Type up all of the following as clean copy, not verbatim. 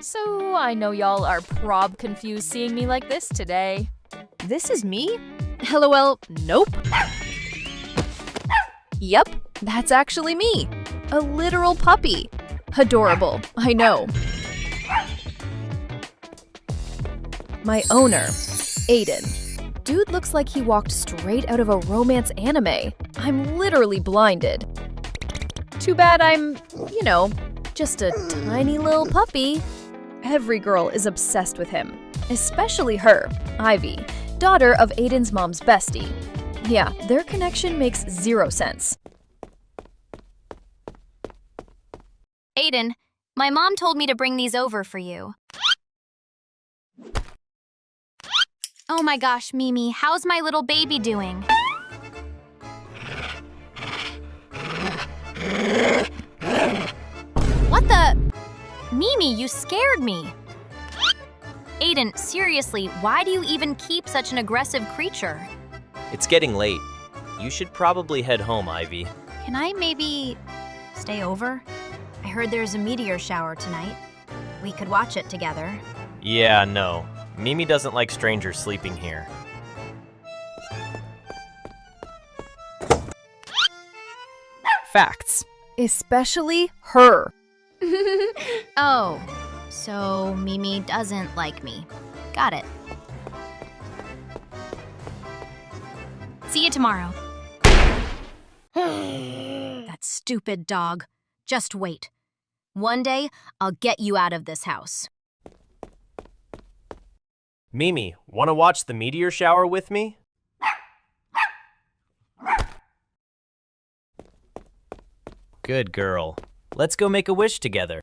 So I know y'all are prob confused seeing me like this today. This is me? LOL, nope. Yep, that's actually me. A literal puppy. Adorable, I know. My owner, Aiden. Dude looks like he walked straight out of a romance anime. I'm literally blinded. Too bad I'm, just a tiny little puppy. Every girl is obsessed with him, especially her, Ivy, daughter of Aiden's mom's bestie. Yeah, their connection makes zero sense. Aiden, my mom told me to bring these over for you. Oh my gosh, Mimi, how's my little baby doing? What the? Mimi, you scared me. Aiden, seriously, why do you even keep such an aggressive creature? It's getting late. You should probably head home, Ivy. Can I maybe stay over? I heard there's a meteor shower tonight. We could watch it together. Yeah, no. Mimi doesn't like strangers sleeping here. Facts. Especially her. Oh, so Mimi doesn't like me. Got it. See you tomorrow. That stupid dog. Just wait. One day, I'll get you out of this house. Mimi, want to watch the meteor shower with me? Good girl. Let's go make a wish together.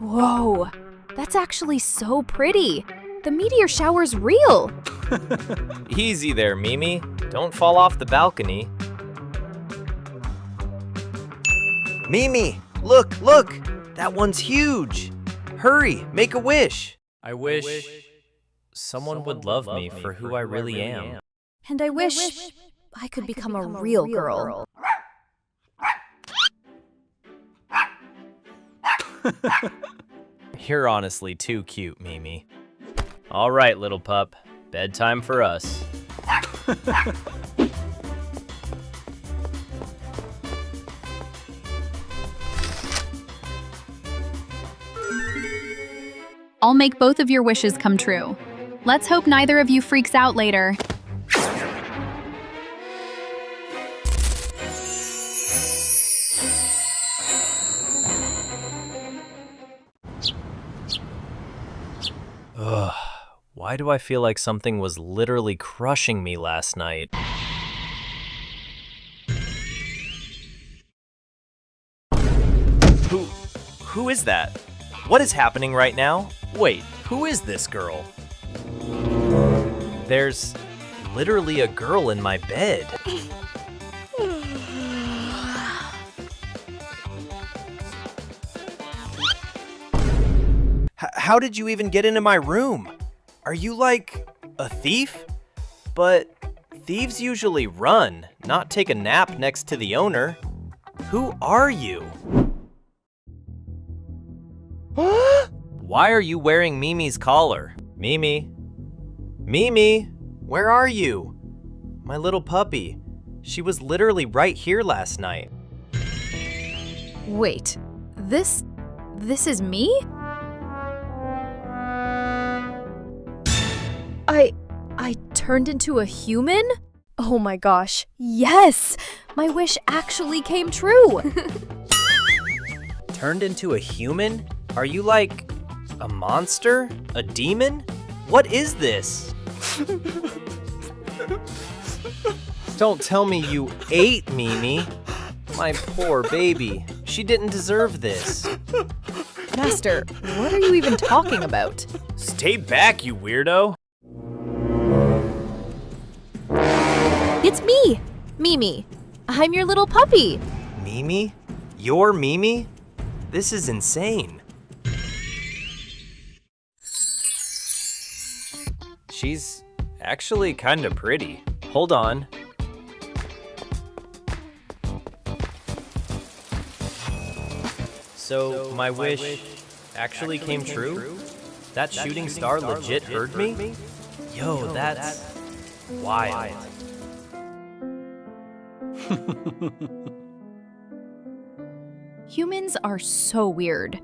Whoa, that's actually so pretty. The meteor shower's real. Easy there, Mimi. Don't fall off the balcony. Mimi, look! That one's huge! Hurry, make a wish! I wish someone would love me for who I really am. And I wish I could become a real girl. You're honestly too cute, Mimi. All right, little pup. Bedtime for us. I'll make both of your wishes come true. Let's hope neither of you freaks out later. Ugh, why do I feel like something was literally crushing me last night? Who is that? What is happening right now? Wait, who is this girl? There's literally a girl in my bed. How did you even get into my room? Are you like a thief? But thieves usually run, not take a nap next to the owner. Who are you? Why are you wearing Mimi's collar? Mimi? Mimi? Where are you? My little puppy. She was literally right here last night. Wait, this is me? I turned into a human? Oh my gosh, yes! My wish actually came true! Turned into a human? Are you like a monster? A demon? What is this? Don't tell me you ate Mimi. My poor baby. She didn't deserve this. Master, what are you even talking about? Stay back, you weirdo. It's me, Mimi. I'm your little puppy. Mimi? You're Mimi? This is insane. She's actually kind of pretty. Hold on. So my wish actually came true? That shooting star legit heard me? Yo, that's wild. Humans are so weird.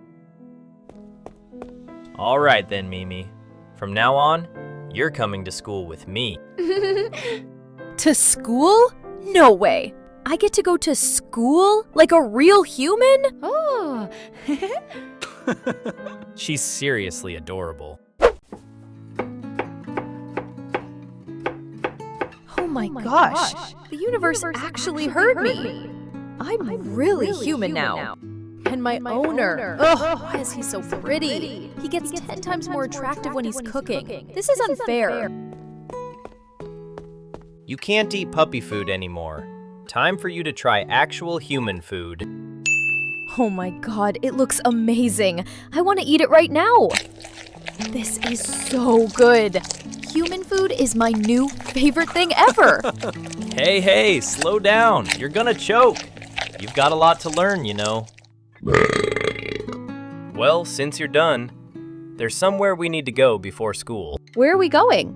All right then, Mimi. From now on, you're coming to school with me. To school? No way. I get to go to school like a real human? Oh. She's seriously adorable. Oh my gosh. The universe actually heard me. I'm really human now. And my owner. Ugh, why is he so pretty? He gets 10 times more attractive when he's cooking. This is unfair. You can't eat puppy food anymore. Time for you to try actual human food. Oh my god, it looks amazing. I want to eat it right now. This is so good. Human food is my new favorite thing ever. Hey, slow down. You're gonna choke. You've got a lot to learn, you know. Well, since you're done, there's somewhere we need to go before school. Where are we going?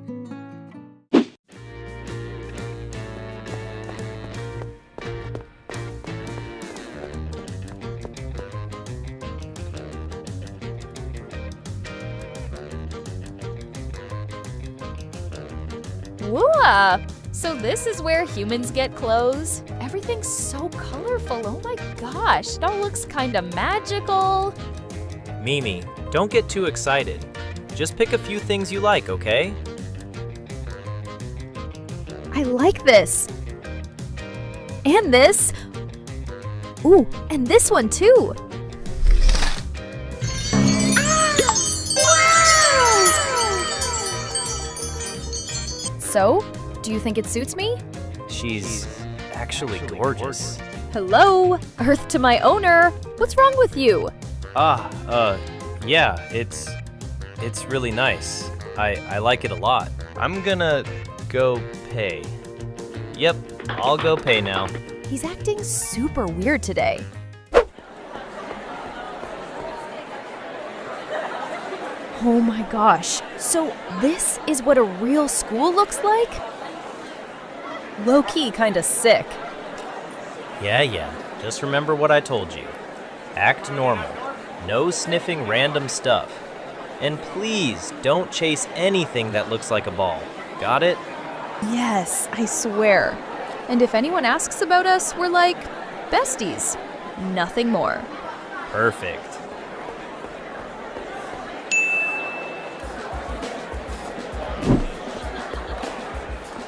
Whoa! So this is where humans get clothes? Everything's so colorful, oh my gosh, it all looks kinda magical. Mimi, don't get too excited. Just pick a few things you like, okay? I like this. And this. Ooh, and this one too. So, do you think it suits me? She's actually gorgeous. Hello, Earth to my owner. What's wrong with you? Yeah, it's really nice. I like it a lot. I'm gonna go pay. Yep, I'll go pay now. He's acting super weird today. Oh my gosh. So this is what a real school looks like? Low-key kinda sick. Yeah. Just remember what I told you. Act normal. No sniffing random stuff. And please don't chase anything that looks like a ball. Got it? Yes, I swear. And if anyone asks about us, we're like besties. Nothing more. Perfect.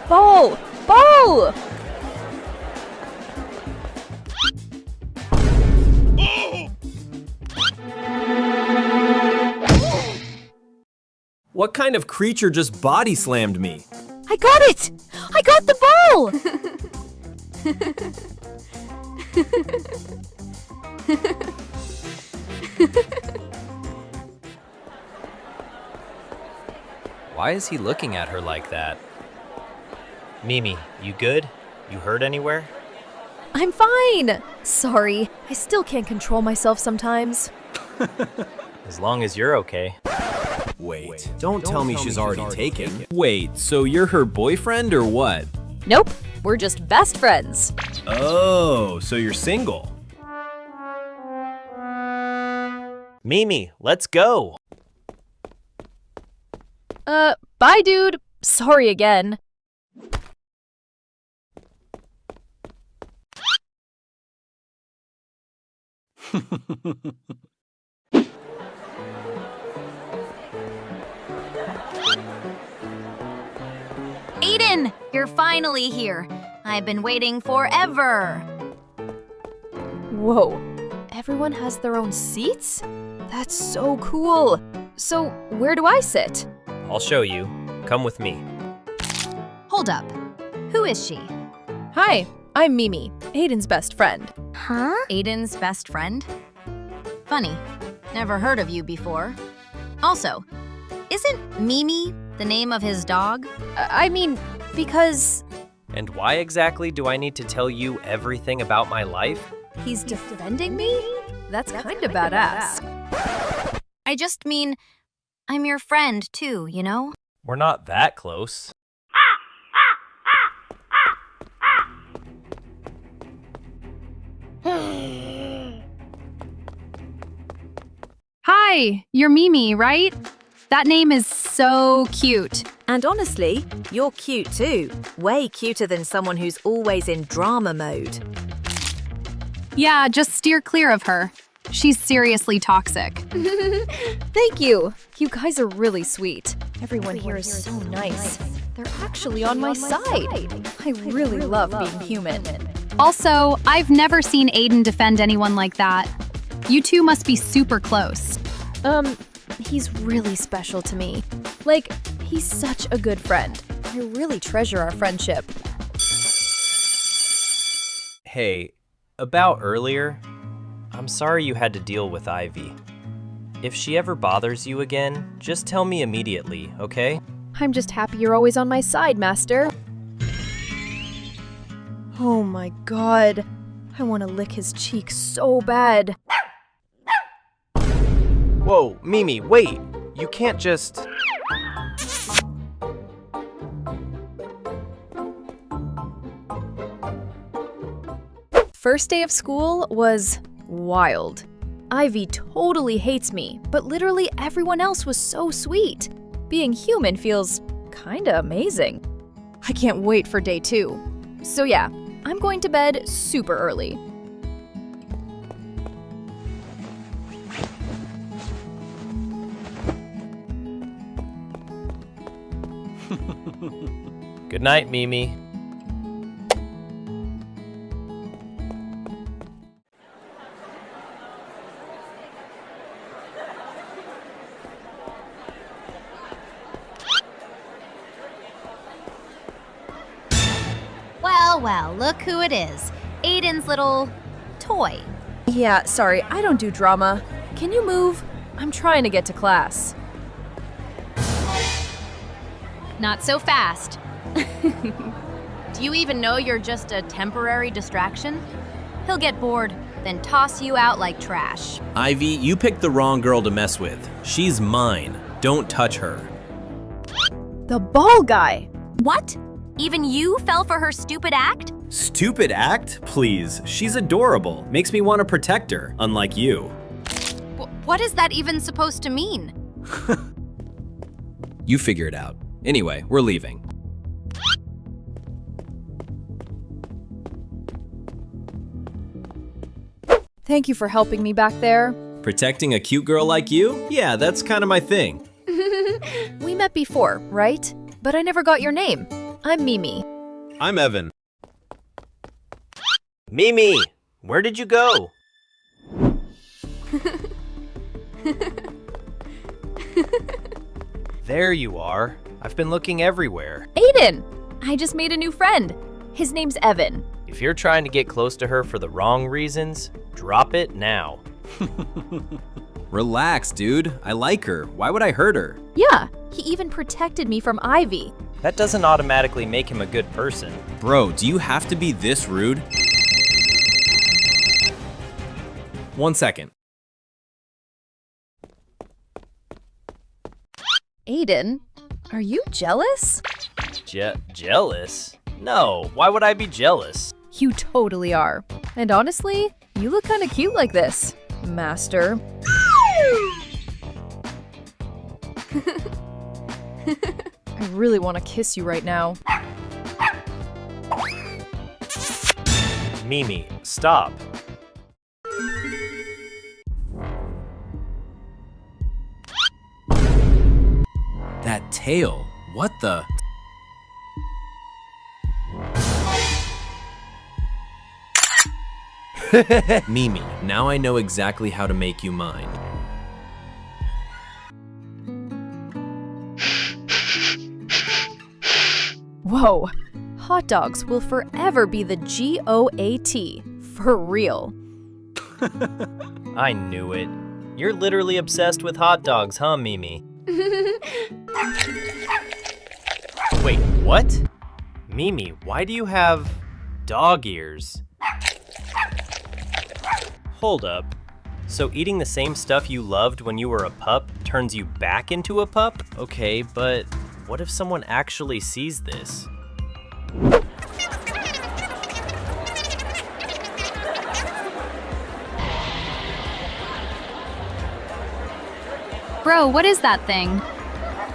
Ball! Ball! What kind of creature just body slammed me? I got it! I got the ball! Why is he looking at her like that? Mimi, you good? You hurt anywhere? I'm fine! Sorry, I still can't control myself sometimes. As long as you're okay. Wait, don't tell me she's already taken. Wait, so you're her boyfriend or what? Nope, we're just best friends. Oh, so you're single. Mimi, let's go. Bye, dude. Sorry again. Aiden, you're finally here. I've been waiting forever. Whoa, everyone has their own seats? That's so cool. So, where do I sit? I'll show you. Come with me. Hold up. Who is she? Hi, I'm Mimi, Aiden's best friend. Huh? Aiden's best friend? Funny. Never heard of you before. Also, isn't Mimi the name of his dog? I mean, because And why exactly do I need to tell you everything about my life? he's defending me? That's kinda badass. I just mean, I'm your friend too, you know? We're not that close. Hi, you're Mimi, right? That name is so cute. And honestly, you're cute too. Way cuter than someone who's always in drama mode. Yeah, just steer clear of her. She's seriously toxic. Thank you. You guys are really sweet. Everyone here is so nice. They're actually on my side. I really love being human. Also, I've never seen Aiden defend anyone like that. You two must be super close. He's really special to me. Like, he's such a good friend. I really treasure our friendship. Hey, about earlier, I'm sorry you had to deal with Ivy. If she ever bothers you again, just tell me immediately, okay? I'm just happy you're always on my side, Master. Oh my god. I want to lick his cheek so bad. Whoa, Mimi, wait! You can't just... First day of school was wild. Ivy totally hates me, but literally everyone else was so sweet. Being human feels kinda amazing. I can't wait for day 2. So yeah, I'm going to bed super early. Good night, Mimi. Well, look who it is. Aiden's little toy. Yeah, sorry, I don't do drama. Can you move? I'm trying to get to class. Not so fast. Do you even know you're just a temporary distraction? He'll get bored, then toss you out like trash. Ivy, you picked the wrong girl to mess with. She's mine. Don't touch her. The ball guy! What? Even you fell for her stupid act? Stupid act? Please. She's adorable. Makes me want to protect her, unlike you. What is that even supposed to mean? You figure it out. Anyway, we're leaving. Thank you for helping me back there. Protecting a cute girl like you? Yeah, that's kind of my thing. We met before, right? But I never got your name. I'm Mimi. I'm Evan. Mimi, where did you go? There you are. I've been looking everywhere. Aiden! I just made a new friend. His name's Evan. If you're trying to get close to her for the wrong reasons, drop it now. Relax, dude. I like her. Why would I hurt her? Yeah, he even protected me from Ivy. That doesn't automatically make him a good person. Bro, do you have to be this rude? 1 second. Aiden, are you jealous? Jealous? No, why would I be jealous? You totally are. And honestly, you look kind of cute like this, Master. I really want to kiss you right now. Mimi, stop. That tail. What the? Mimi, now I know exactly how to make you mine. Whoa, hot dogs will forever be the GOAT. For real. I knew it. You're literally obsessed with hot dogs, huh, Mimi? Wait, what? Mimi, why do you have dog ears? Hold up. So eating the same stuff you loved when you were a pup turns you back into a pup? Okay, but what if someone actually sees this? Bro, what is that thing?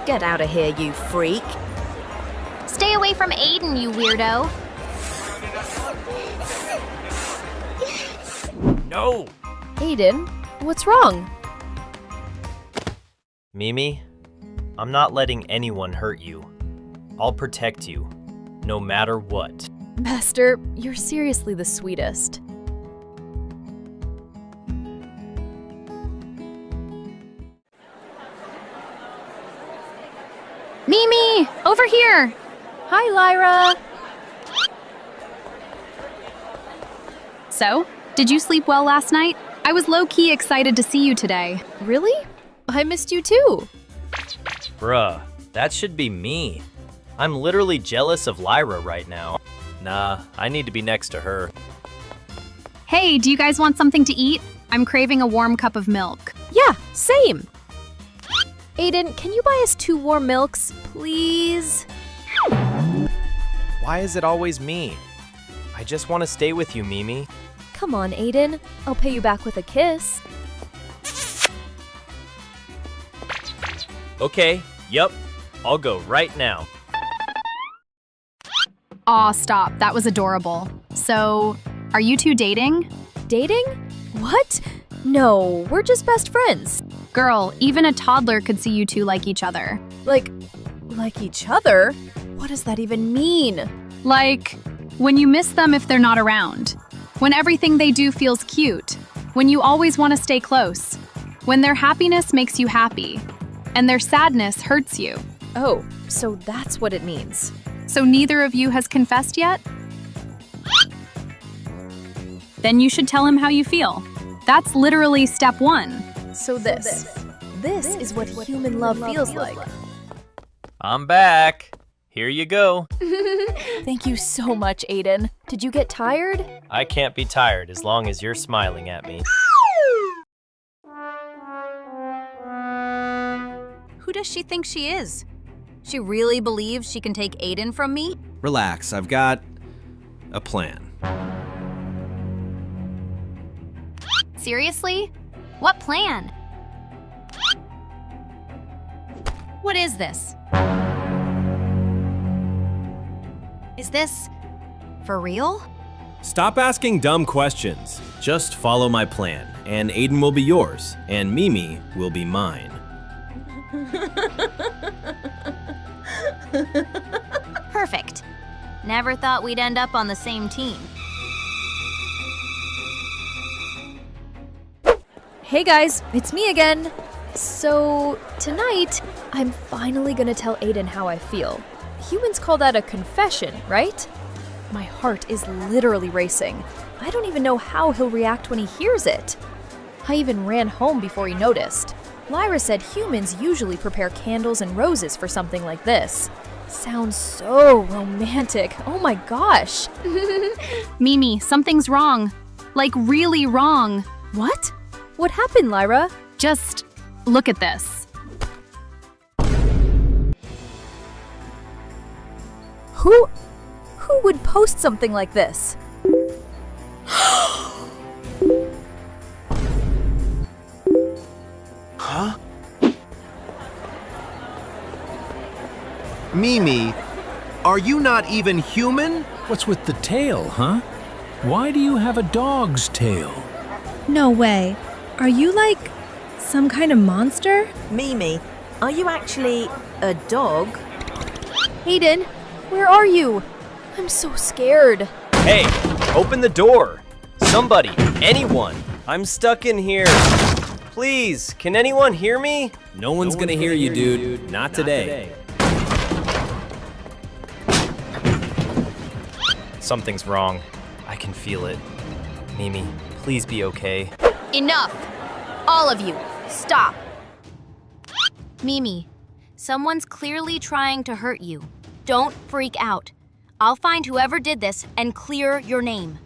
Get out of here, you freak. Stay away from Aiden, you weirdo. No! Aiden, what's wrong? Mimi, I'm not letting anyone hurt you. I'll protect you, no matter what. Master, you're seriously the sweetest. Mimi, over here. Hi, Lyra. So, did you sleep well last night? I was low-key excited to see you today. Really? I missed you too. Bruh, that should be me. I'm literally jealous of Lyra right now. Nah, I need to be next to her. Hey, do you guys want something to eat? I'm craving a warm cup of milk. Yeah, same. Aiden, can you buy us 2 warm milks, please? Why is it always me? I just want to stay with you, Mimi. Come on, Aiden. I'll pay you back with a kiss. Okay, yup. I'll go right now. Aw, stop. That was adorable. So, are you two dating? Dating? What? No, we're just best friends. Girl, even a toddler could see you two like each other. Like each other? What does that even mean? Like, when you miss them if they're not around. When everything they do feels cute. When you always want to stay close. When their happiness makes you happy. And their sadness hurts you. Oh, so that's what it means. So neither of you has confessed yet? Then you should tell him how you feel. That's literally step 1. So this is what human love feels like. I'm back. Here you go. Thank you so much, Aiden. Did you get tired? I can't be tired as long as you're smiling at me. Who does she think she is? She really believes she can take Aiden from me? Relax, I've got a plan. Seriously? What plan? What is this? Is this for real? Stop asking dumb questions. Just follow my plan, and Aiden will be yours, and Mimi will be mine. Perfect. Never thought we'd end up on the same team. Hey guys, it's me again. So, tonight, I'm finally gonna tell Aiden how I feel. Humans call that a confession, right? My heart is literally racing. I don't even know how he'll react when he hears it. I even ran home before he noticed. Lyra said humans usually prepare candles and roses for something like this. Sounds so romantic. Oh my gosh. Mimi, something's wrong. Like, really wrong. What? What happened, Lyra? Just look at this. Who would post something like this? Huh? Mimi, are you not even human? What's with the tail, huh? Why do you have a dog's tail? No way. Are you like some kind of monster? Mimi, are you actually a dog? Aiden, where are you? I'm so scared. Hey, open the door. Somebody, anyone. I'm stuck in here. Please, can anyone hear me? No one's gonna hear you, dude. Not today. Something's wrong. I can feel it. Mimi, please be okay. Enough! All of you, stop! Mimi, someone's clearly trying to hurt you. Don't freak out. I'll find whoever did this and clear your name.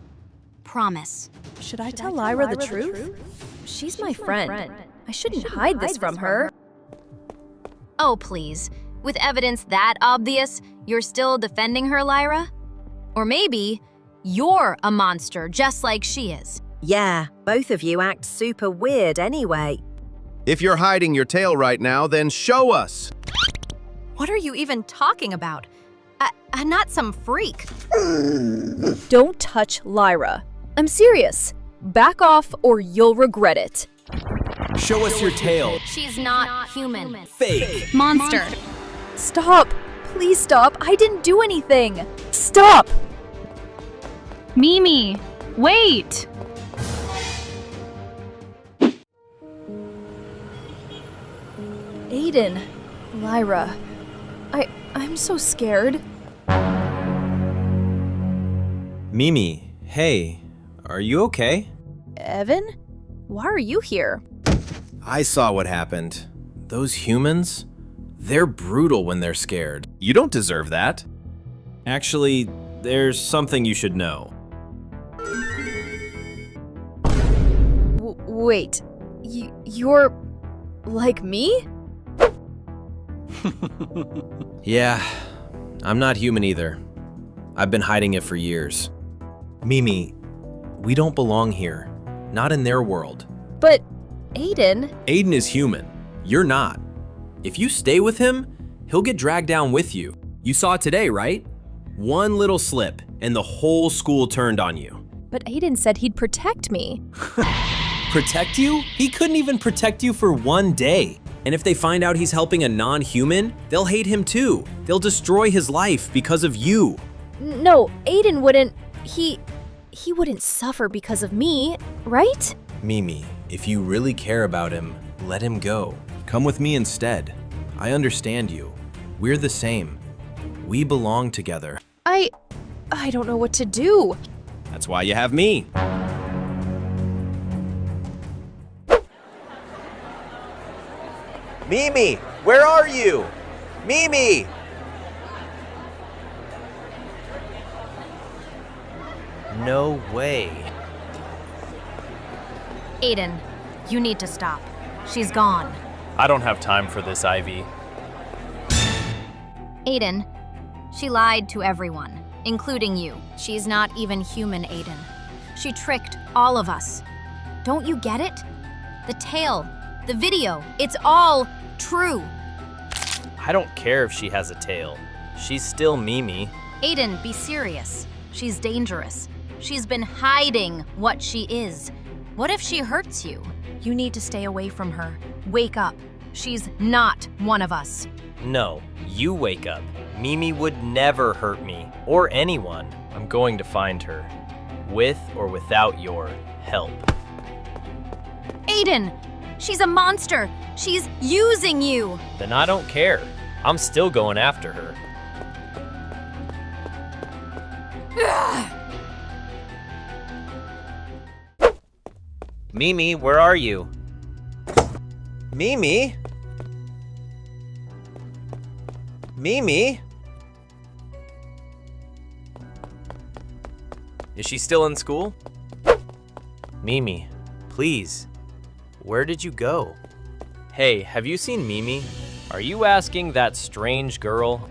Promise. Should I tell Lyra the truth? She's my friend. I shouldn't hide this from her. Oh, please. With evidence that obvious, you're still defending her, Lyra? Or maybe you're a monster just like she is. Yeah, both of you act super weird anyway. If you're hiding your tail right now, then show us. What are you even talking about? I'm not some freak. Don't touch Lyra. I'm serious. Back off or you'll regret it. Show us your tail. She's not human. Fake. Monster. Stop. Please stop. I didn't do anything. Stop. Mimi, wait! Aiden. Lyra. I'm so scared. Mimi, hey, are you okay? Evan? Why are you here? I saw what happened. Those humans, they're brutal when they're scared. You don't deserve that. Actually, there's something you should know. Wait. You're like me? Yeah, I'm not human either. I've been hiding it for years. Mimi, we don't belong here. Not in their world. But Aiden... Aiden is human. You're not. If you stay with him, he'll get dragged down with you. You saw it today, right? One little slip, and the whole school turned on you. But Aiden said he'd protect me. Protect you? He couldn't even protect you for one day. And if they find out he's helping a non-human, they'll hate him too. They'll destroy his life because of you. No, Aiden wouldn't... He wouldn't suffer because of me, right? Mimi, if you really care about him, let him go. Come with me instead. I understand you. We're the same. We belong together. I don't know what to do. That's why you have me. Mimi, where are you? Mimi! No way. Aiden, you need to stop. She's gone. I don't have time for this, Ivy. Aiden, she lied to everyone, including you. She's not even human, Aiden. She tricked all of us. Don't you get it? The tale, the video, it's all true. I don't care if she has a tail. She's still Mimi. Aiden, be serious. She's dangerous. She's been hiding what she is. What if she hurts you? You need to stay away from her. Wake up. She's not one of us. No, you wake up. Mimi would never hurt me, or anyone. I'm going to find her, with or without your help. Aiden! She's a monster! She's using you! Then I don't care. I'm still going after her. Mimi, where are you? Mimi? Mimi? Is she still in school? Mimi, please. Where did you go? Hey, have you seen Mimi? Are you asking that strange girl?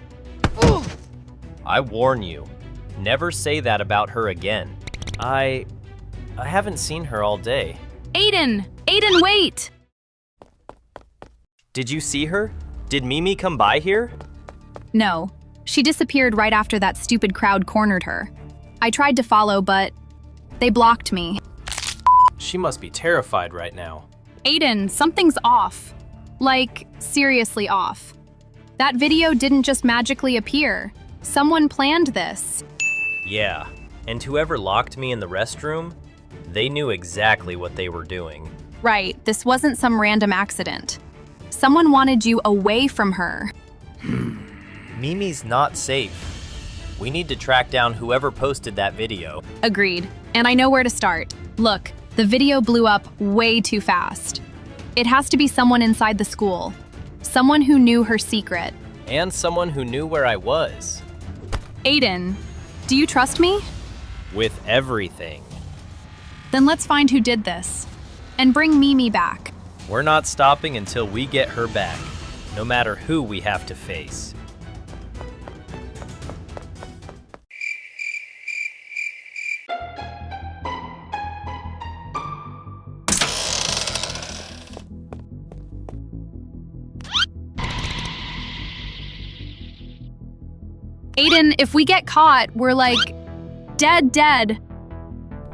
I warn you, never say that about her again. I haven't seen her all day. Aiden! Aiden, wait! Did you see her? Did Mimi come by here? No. She disappeared right after that stupid crowd cornered her. I tried to follow, but they blocked me. She must be terrified right now. Aiden, something's off. Like, seriously off. That video didn't just magically appear. Someone planned this. Yeah, and whoever locked me in the restroom, they knew exactly what they were doing. Right, this wasn't some random accident. Someone wanted you away from her. Mimi's not safe. We need to track down whoever posted that video. Agreed. And I know where to start. Look, the video blew up way too fast. It has to be someone inside the school. Someone who knew her secret. And someone who knew where I was. Aiden, do you trust me? With everything. Then let's find who did this. and bring Mimi back. We're not stopping until we get her back, no matter who we have to face. Aiden, if we get caught, we're like dead.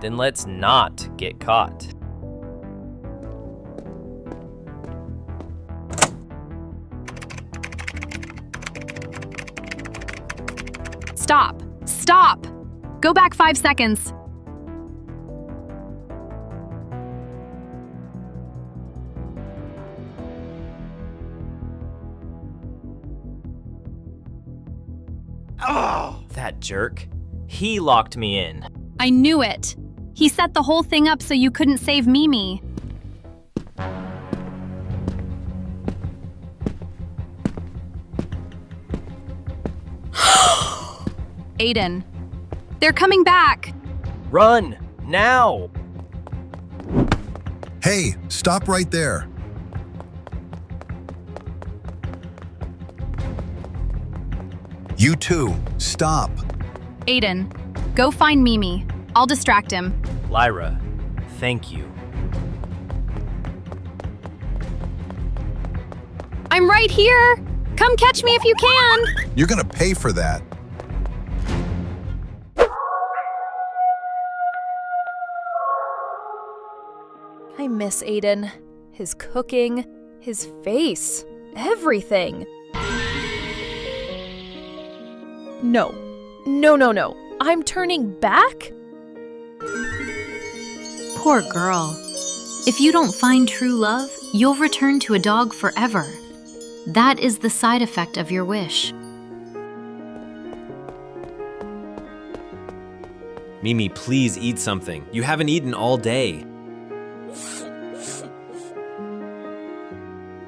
Then let's not get caught. Stop! Go back 5 seconds. Oh, that jerk. He locked me in. I knew it. He set the whole thing up so you couldn't save Mimi. Aiden, they're coming back. Run, now! Hey, stop right there. You too, stop. Aiden, go find Mimi. I'll distract him. Lyra, thank you. I'm right here. Come catch me if you can. You're gonna pay for that. I miss Aiden. His cooking, his face, everything. No. I'm turning back? Poor girl. If you don't find true love, you'll return to a dog forever. That is the side effect of your wish. Mimi, please eat something. You haven't eaten all day.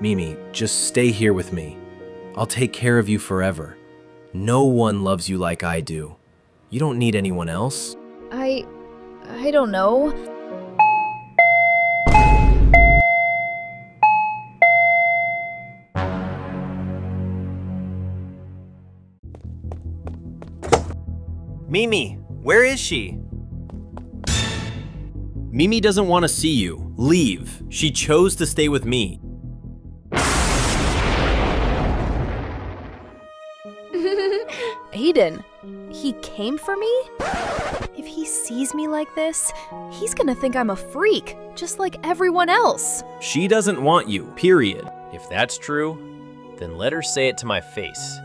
Mimi, just stay here with me. I'll take care of you forever. No one loves you like I do. You don't need anyone else. I don't know. Mimi, where is she? Mimi doesn't want to see you. Leave. She chose to stay with me. Aiden, he came for me? If he sees me like this, he's gonna think I'm a freak, just like everyone else. She doesn't want you, period. If that's true, then let her say it to my face.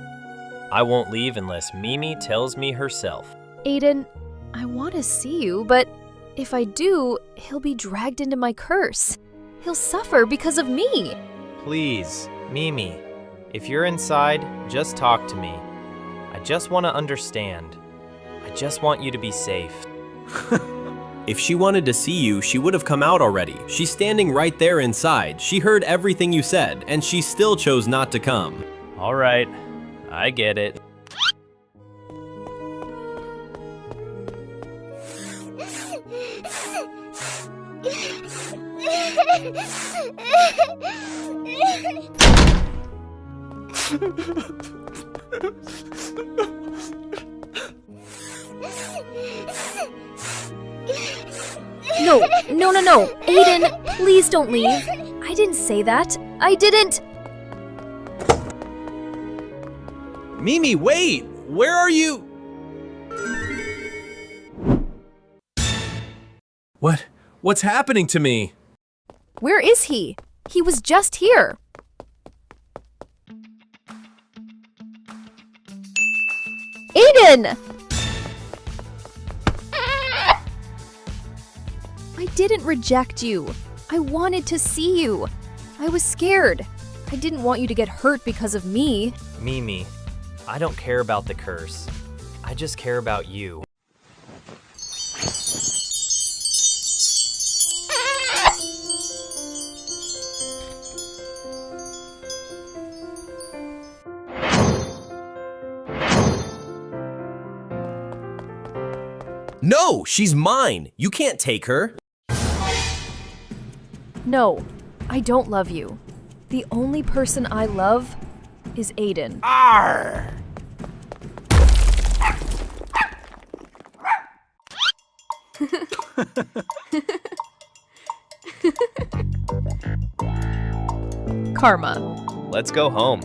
I won't leave unless Mimi tells me herself. Aiden, I want to see you, but if I do, he'll be dragged into my curse. He'll suffer because of me. Please, Mimi, if you're inside, just talk to me. I just want to understand. I just want you to be safe. If she wanted to see you, she would have come out already. She's standing right there inside. She heard everything you said, and she still chose not to come. All right, I get it. No. Aiden, please don't leave. I didn't say that. I didn't. Mimi, wait! Where are you? What's happening to me? Where is he? He was just here. Aiden! I didn't reject you. I wanted to see you. I was scared. I didn't want you to get hurt because of me. Mimi, I don't care about the curse. I just care about you. No, she's mine. You can't take her. No, I don't love you. The only person I love is Aiden. Arr! Karma. Let's go home.